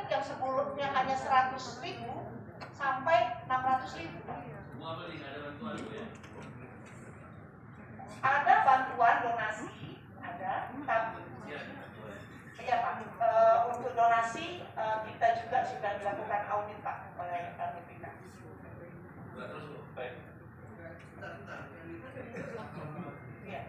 yang sebelumnya hanya 100.000 sampai 600.000. Ada bantuan donasi, ada, tapi iya Pak, untuk donasi kita juga sudah dilakukan audit Pak oleh BPK. Ya.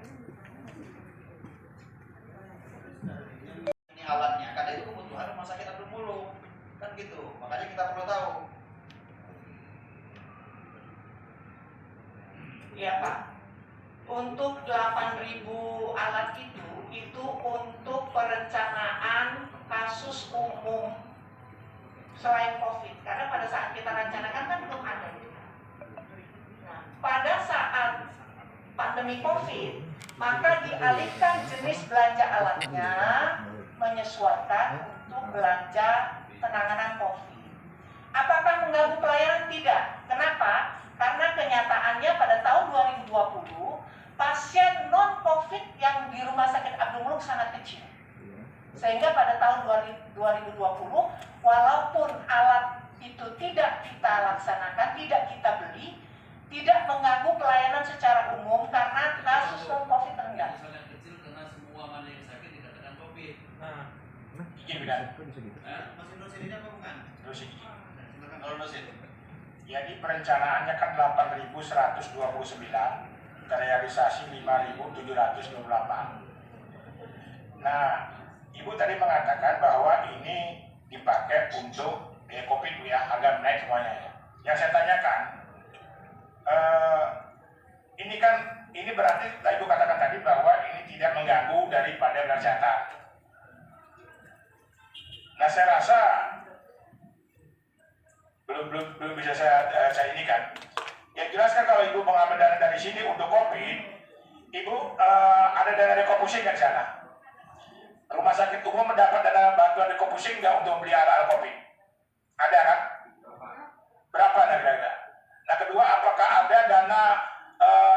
Ini alatnya, karena itu kebutuhan rumah sakit Abdul Muluk, kan gitu. Makanya kita perlu tahu. Iya Pak. Untuk 8.000 alat itu untuk perencanaan kasus umum selain COVID. Karena pada saat kita rencanakan kan belum ada. Nah, pada saat pandemi COVID, maka dialihkan jenis belanja alatnya menyesuaikan untuk belanja penanganan COVID. Apakah mengganggu pelayanan? Tidak. Kenapa? Karena kenyataannya pada tahun 2020 pasien non-COVID yang di Rumah Sakit Abdul Muluk sangat kecil. Sehingga pada tahun 2020 walaupun alat itu tidak kita laksanakan, tidak kita beli, tidak mengganggu pelayanan secara umum karena kasus non-COVID rendah. Sangat kecil karena semua mana yang sakit dikatakan COVID. Nah, izin bidan. Mesin dosen ini apa bukan? Dosen. Kalau dosen. Jadi perencanaannya kan 8.129, terrealisasi 5.728. Nah, Ibu tadi mengatakan bahwa ini dipakai untuk COVID ya, agak naik semuanya ya. Yang saya tanyakan, ini berarti Ibu katakan tadi bahwa ini tidak mengganggu daripada kesehatan. Nah, saya rasa belum bisa saya ini kan. Yang jelas kan kalau Ibu mengambil dana dari sini untuk COVID, Ibu ada dana rekopusing kan di sana? Rumah sakit umum mendapat dana bantuan rekopusing nggak untuk membeli alat COVID? Ada kan? Berapa kira-kira? Nah, kedua, apakah ada dana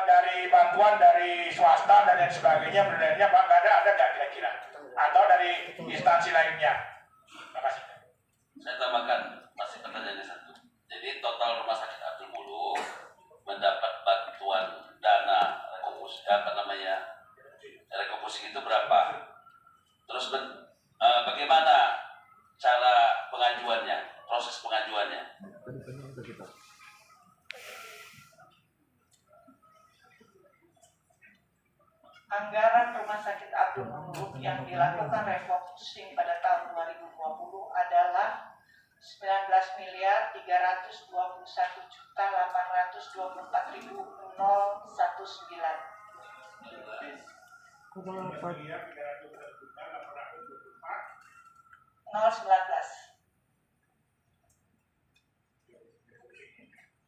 dari bantuan dari swasta dan lain sebagainya, berdasarnya Pak, nggak ada nggak kira-kira? Atau dari instansi lainnya? Terima kasih. Saya tambahkan masih pertanyaannya satu. Jadi total Rumah Sakit Abdul Muluk mendapat bantuan dana rekopusing itu berapa? Terus bagaimana cara pengajuannya, proses pengajuannya? Anggaran Rumah Sakit Abdul Muluk yang dilakukan refocusing pada tahun 2020 adalah 19.324.019.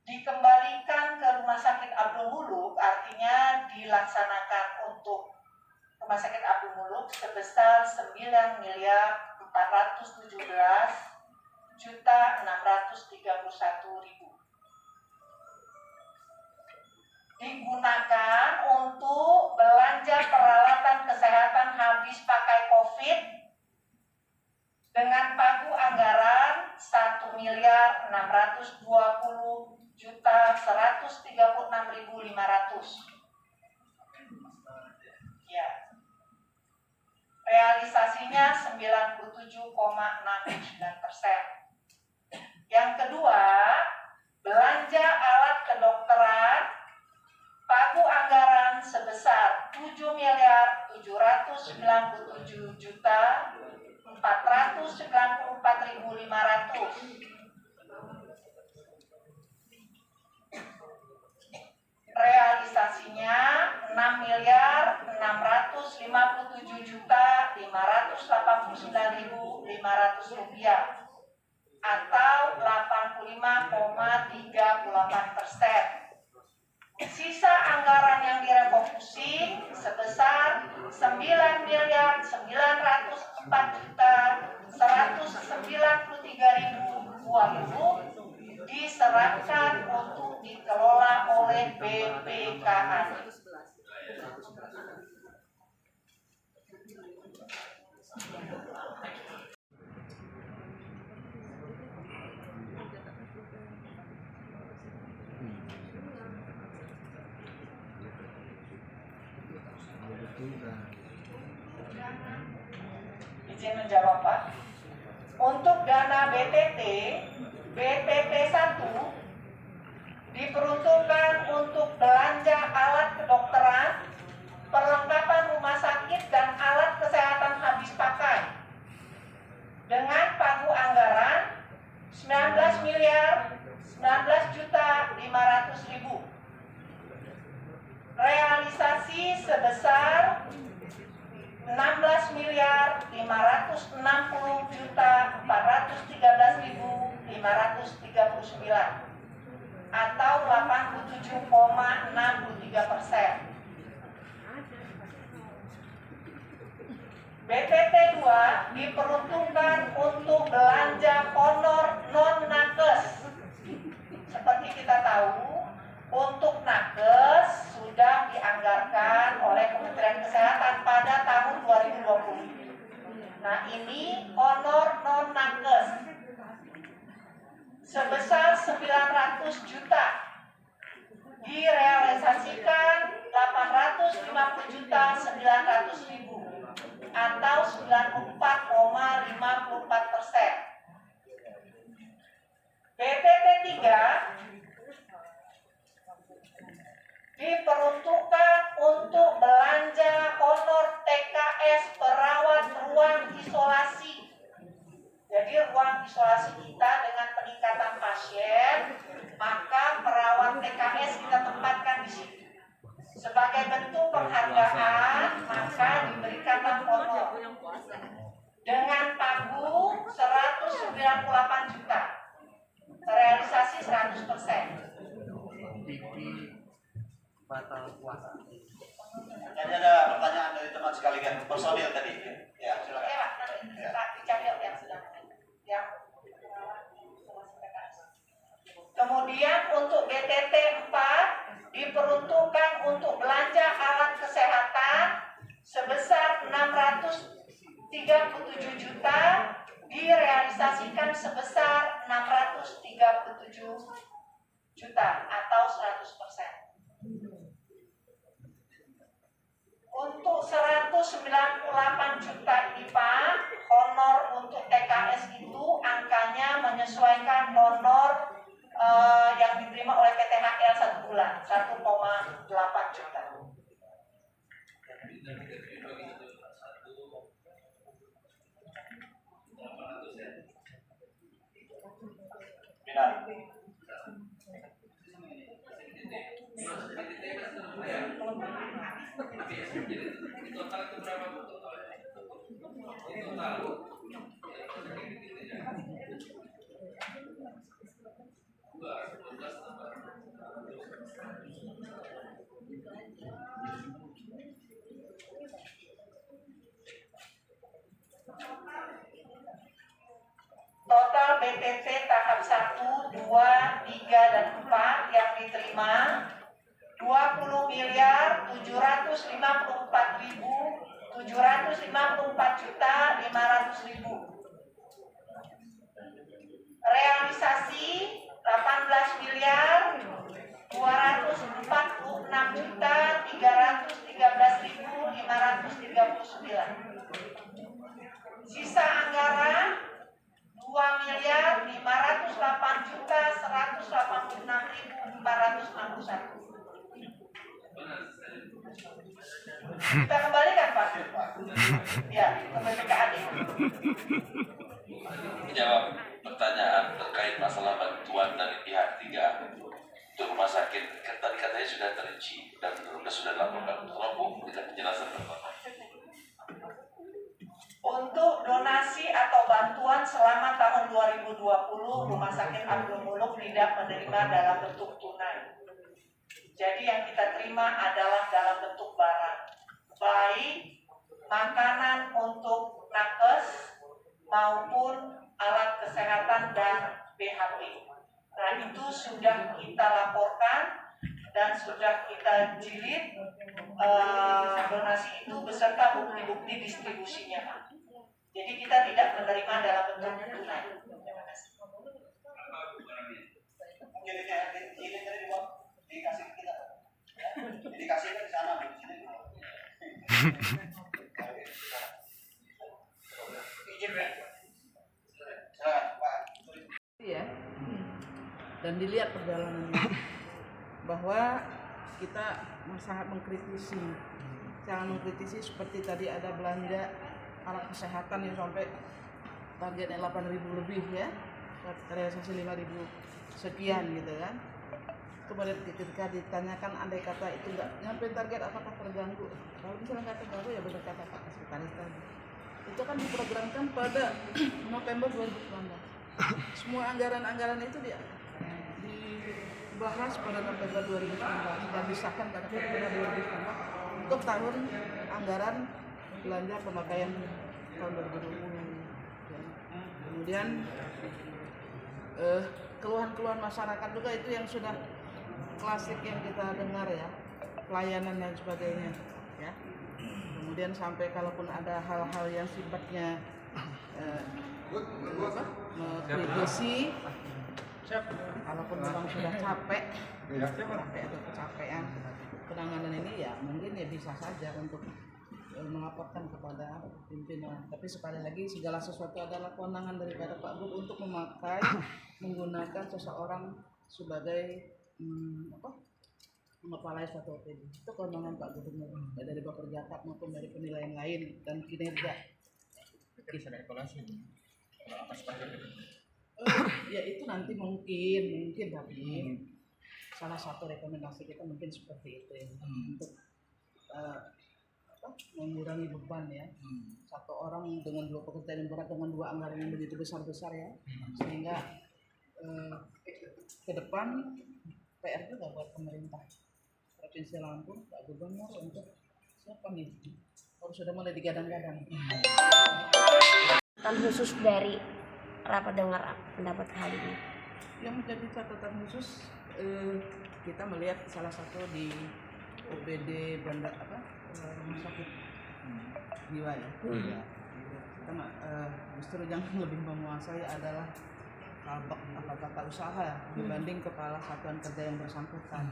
Dikembalikan ke Rumah Sakit Abdul Muluk artinya dilaksanakan untuk Rumah Sakit Abdul Muluk sebesar 9.417.631.000. Digunakan untuk belanja peralatan kesehatan habis pakai COVID dengan pagu anggaran 1.620.136.500. Ya. Realisasinya 97,69%. Yang kedua, belanja alat kedokteran pagu anggaran sebesar 7.077.494.500. Realisasinya 6.657.589.500 rupiah atau 85,38%. Sisa anggaran yang direfocusing sebesar 9.904.193.020 diserahkan untuk dikelola oleh BPKAD. Izin menjawab Pak. Untuk dana BTT 1 diperuntukkan untuk belanja alat kedokteran, perlengkapan rumah sakit dan alat kesehatan habis pakai dengan pagu anggaran 19.019.500.000. Realisasi sebesar 16.560.413.539 atau 87,63%. BTT 2 diperuntukkan untuk belanja honor non-nakes. Seperti kita tahu, untuk nakes sudah dianggarkan oleh Kementerian Kesehatan pada tahun 2020. Nah, ini honor non-nakes sebesar 900 juta direalisasikan 850.900.000 atau 94,54%. BTT 3 diperuntukkan untuk belanja honor TKS perawat ruang isolasi. Jadi ruang isolasi kita dengan peningkatan pasien, maka perawat TKS kita tempatkan di situ. Sebagai bentuk penghargaan, maka diberikanlah honor dengan pagu 198 juta, realisasi 100%. Batal puasa. Jadi ada pertanyaan dari teman sekalian personil tadi. Ya, silakan. Oke Pak, nanti dicatat yang sudah yang kemudian untuk BTT 4 diperuntukkan untuk belanja alat kesehatan sebesar 637 juta direalisasikan sebesar 637 juta atau 100%. Untuk 198 juta ini Pak, honor untuk TKS itu angkanya menyesuaikan honor yang diterima oleh PTHL 1 bulan, 1,8 juta. Benar. Total BTT tahap 1, 2, 3, dan 4 yang diterima 20.754.500.000. Realisasi 18.246.313.539. Sisa anggaran 2.508.186.461. Kita kembalikan Pak. Ya, ke BPKAD. Menjawab pertanyaan terkait masalah bantuan dari pihak 3 untuk rumah sakit, kan tadi katanya sudah terinci dan sudah dilaporkan. Tolong Bu, kita penjelasan pertama. Untuk donasi atau bantuan selama tahun 2020, Rumah Sakit Abdul Muluk tidak menerima dalam bentuk tunai. Jadi yang kita terima adalah dalam bentuk barang, baik makanan untuk nakes maupun alat kesehatan dan BHP. Nah, itu sudah kita laporkan dan sudah kita jilid donasi itu beserta bukti-bukti distribusinya, Pak. Jadi kita tidak menerima dalam bentuk tunai. Terima kasih. Mungkin ini dikasih ke kita. Dikasih ke sana, di sini. Ya, dan dilihat perjalanannya bahwa kita sangat mengkritisi, jangan mengkritisi seperti tadi ada belanja alat kesehatan yang sampai targetnya 8.000 lebih ya, realisasi 5.000 sekian gitu kan. Kemudian ketika ditanyakan andai kata itu nggak nyampe target apakah terganggu? Kalau misalnya nggak terganggu ya benar kata Pak Sekretaris tadi. Itu kan diprogramkan pada November 2019. Semua anggaran-anggaran itu dibahas pada November 2019 dan disahkan pada November 2019 untuk tahun anggaran belanja pemakaian tahun 2020. Kemudian keluhan-keluhan masyarakat juga itu yang sudah klasik yang kita dengar ya, pelayanan dan sebagainya ya. Kemudian sampai kalaupun ada hal-hal yang sifatnya kritisi, kalaupun memang sudah capek atau kecapean penanganan ini ya mungkin ya bisa saja untuk melaporkan kepada pimpinan. Tapi sekali lagi segala sesuatu adalah kewenangan daripada Pak Gub untuk menggunakan seseorang sebagai mengepalai suatu OPD. Itu kewenangan Pak Gubernur dari Bapak Jakat maupun dari penilaian lain dan kinerja. Bisa ada evaluasi kalau apa seperti itu. Ya itu nanti mungkin tapi salah satu rekomendasi kita mungkin seperti itu ya, untuk mengurangi beban ya. Satu orang dengan 2 pekerjaan yang berat dengan 2 anggaran yang begitu besar ya, sehingga ke depan PR juga buat pemerintah Provinsi Lampung, Pak Gubernur untuk siapa nih harus sudah mulai digadang-gadang. Catatan khusus dari rapat dengar pendapat hari ini. Yang menjadi catatan khusus kita melihat salah satu di OPD rumah sakit jiwa ya. Kita justru yang lebih menguasai adalah tata usaha dibanding kepala satuan kerja yang bersangkutan.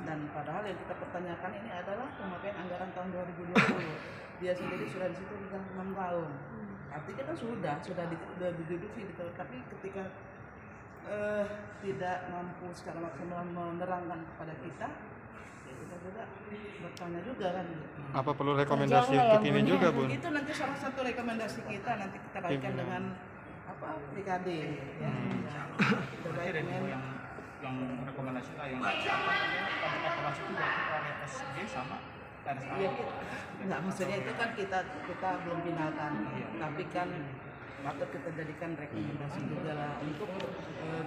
Dan padahal yang kita pertanyakan ini adalah pemakaian anggaran tahun 2020. Dia sendiri sudah di situ sudah 6 tahun. Artinya kan sudah diduduki gitu. Tapi ketika tidak mampu secara maksimal menerangkan kepada kita, ya kita juga bertanya juga kan. Apa perlu rekomendasi untuk ini juga, Bun? Itu nanti salah satu rekomendasi kita nanti kita kaitkan dengan PKD ya. Terkait dengan yang rekomendasi lah yang evaluasi itu dari SG sama RSA. Iya, nggak maksudnya itu kan kita belum finalkan, tapi kan patut kita jadikan rekomendasi juga lah untuk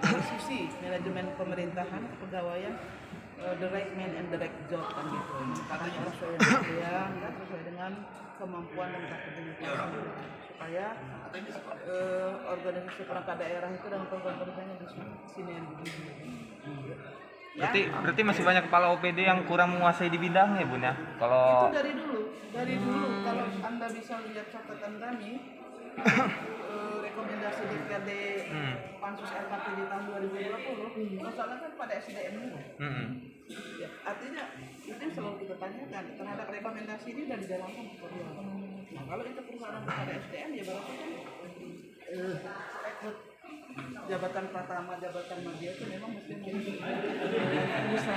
dari sisi manajemen pemerintahan kepegawaian, the right man and the right job kan gitu. Karena harus sesuai dengan kemampuan dan kapabilitas supaya organisasi perangkat daerah itu dan program-programnya bisa sinergi. Berarti masih banyak kepala OPD yang kurang menguasai di bidangnya, Bun ya. Kalau itu dari dulu kalau Anda bisa lihat catatan kami rekomendasi DPRD Pansus RKP di tahun 2020 masalah kan pada SDM dulu. Ya, artinya itu yang selalu kita tanyakan terhadap rekomendasi ini dan dijalankan seperti apa. Nah, kalau itu perusahaan pada SDM ya berarti kan rekrut jabatan pertama, jabatan media itu memang mesti bisa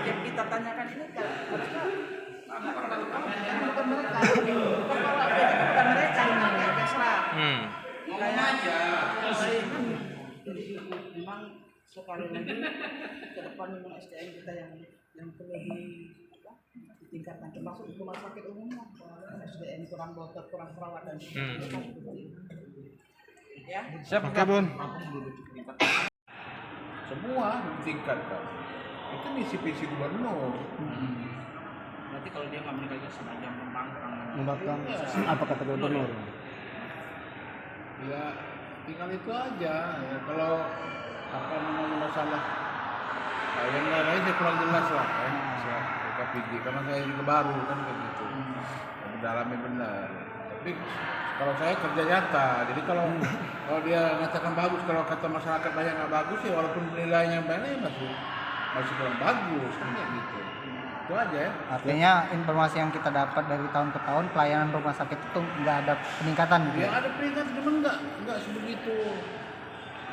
yang kita tanyakan ini kan mereka bukan mereka bukan mereka yang Kesra ngomong aja jadi memang sekali lagi ke depan memang SDM kita yang perlu ditingkatkan termasuk rumah sakit umum SDM kurang dokter kurang perawat dan ya. Siap, Oke, Bun. Semua ditingkatkan. Itu misi gubernur. Nanti kalau dia nggak meninggal sengaja Membangkang apa kata gubernur? Ya tinggal itu aja. Ya, kalau apa namanya masalah yang lain saya kurang jelas lah ya. Saya KPG karena saya juga baru kan kayak gitu. Mendalami benar. Tapi kalau saya kerja nyata, jadi kalau dia mengatakan bagus, kalau kata masyarakat banyak nggak bagus ya walaupun nilainya banyak masih kurang bagus kan kayak gitu. Itu aja ya. Artinya informasi yang kita dapat dari tahun ke tahun pelayanan rumah sakit itu nggak ada peningkatan gitu. Ya ada peringatan cuma enggak sebegitu.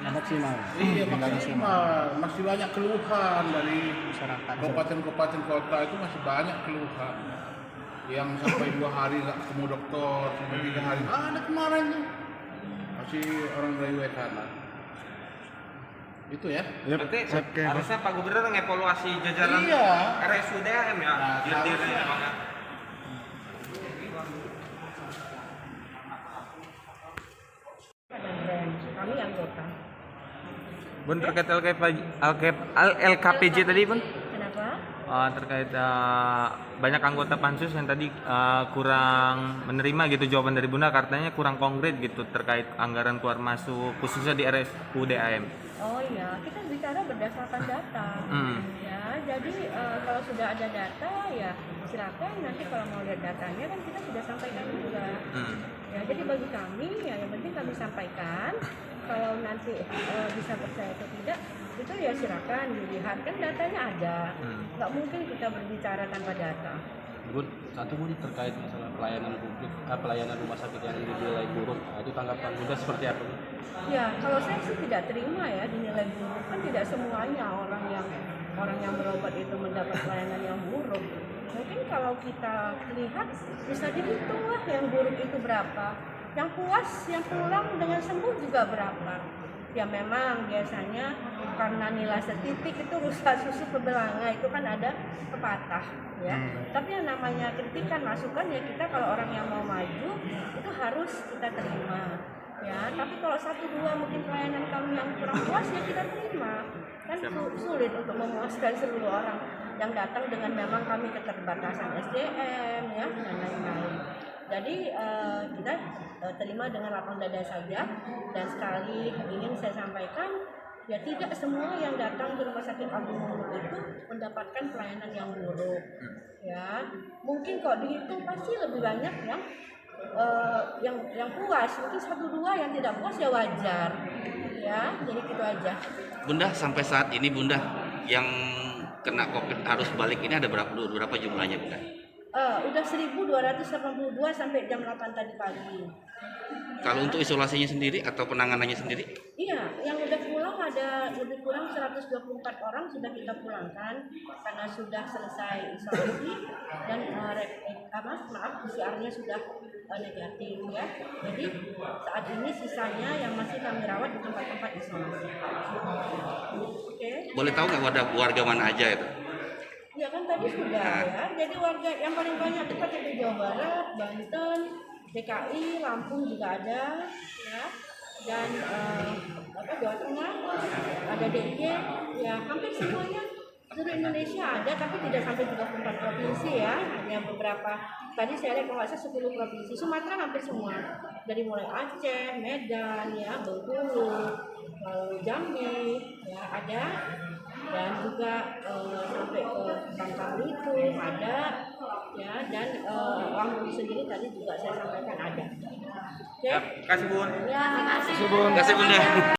Maksimal. Iya maksimal. Masih banyak keluhan dari Masyarakat. kabupaten-kabupaten kota itu masih banyak keluhan. Yang sampai 2 hari nggak ketemu dokter, sampai 3 hari. Ada kemarin tuh. Masih orang dari Wekana. Itu ya. Berarti Oke, Bos. harusnya Pak Gubernur ngevaluasi jajaran Iya. RSUDM ya. Dirnya mana? Kami anggota. Bun terkait LKPJ tadi Bun? Kenapa? Terkait banyak anggota pansus yang tadi kurang menerima gitu jawaban dari Bunda, katanya kurang konkret gitu terkait anggaran keluar masuk khususnya di RSUDM. Oh iya, kita bicara berdasarkan data. Ya, jadi kalau sudah ada data ya silakan, nanti kalau mau lihat datanya kan kita sudah sampaikan juga. Ya, jadi bagi kami ya yang penting kami sampaikan. Kalau nanti bisa percaya atau tidak itu ya silakan dilihat, kan datanya ada. Nggak mungkin kita berbicara tanpa data. Bun, satu Bun terkait masalah pelayanan publik, pelayanan rumah sakit yang dinilai buruk. Itu tanggapan Bunda seperti apa? Ya, kalau saya sih tidak terima ya dinilai buruk, kan tidak semuanya orang yang berobat itu mendapat pelayanan yang buruk. Mungkin kalau kita lihat bisa dihitung lah yang buruk itu berapa, yang puas, yang pulang dengan sembuh juga berapa. Ya memang biasanya karena nilai setitik itu rusak susu pebelanga itu kan ada pepatah ya. Tapi yang namanya kritikan masukan ya kita kalau orang yang mau maju itu harus kita terima. Ya, tapi kalau 1-2 mungkin pelayanan kami yang kurang puas ya kita terima. Kan sulit untuk memuaskan seluruh orang yang datang dengan memang kami keterbatasan SDM ya dan lain-lain. Jadi kita terima dengan lapang dada saja, dan sekali ingin saya sampaikan ya tidak semua yang datang ke Rumah Sakit Agung Mulu itu mendapatkan pelayanan yang buruk. Ya, mungkin kok dihitung pasti lebih banyak yang puas, mungkin 1-2 yang tidak puas ya wajar. Ya, jadi gitu aja. Bunda, sampai saat ini Bunda yang kena COVID harus balik ini ada berapa jumlahnya Bunda? Udah 1.282 sampai jam 8 tadi pagi. Kalau untuk isolasinya sendiri atau penanganannya sendiri? Iya, yang udah pulang ada lebih kurang 124 orang sudah kita pulangkan karena sudah selesai isolasi dan PCR-nya sudah negatif ya. Jadi saat ini sisanya yang masih kami rawat di tempat-tempat isolasi. Oke. Boleh tahu nggak warga mana aja itu? Ya kan tadi sudah ya. Jadi warga yang paling banyak dekat itu Jawa Barat, Banten, DKI, Lampung juga ada ya. Dan Jawa Tengah ada DIY, ya hampir semuanya seluruh Indonesia ada, tapi tidak sampai 34 provinsi ya, hanya beberapa. Tadi saya lihat kalau nggak salah 10 provinsi, Sumatera hampir semua, dari mulai Aceh, Medan, ya Bengkulu, Jambi, ya ada, dan juga sampai ke Bangka Belitung ada, ya, dan Lampung sendiri tadi juga saya sampaikan ada. Oke? Kasih Bun. Ya, Terima kasih Bunda.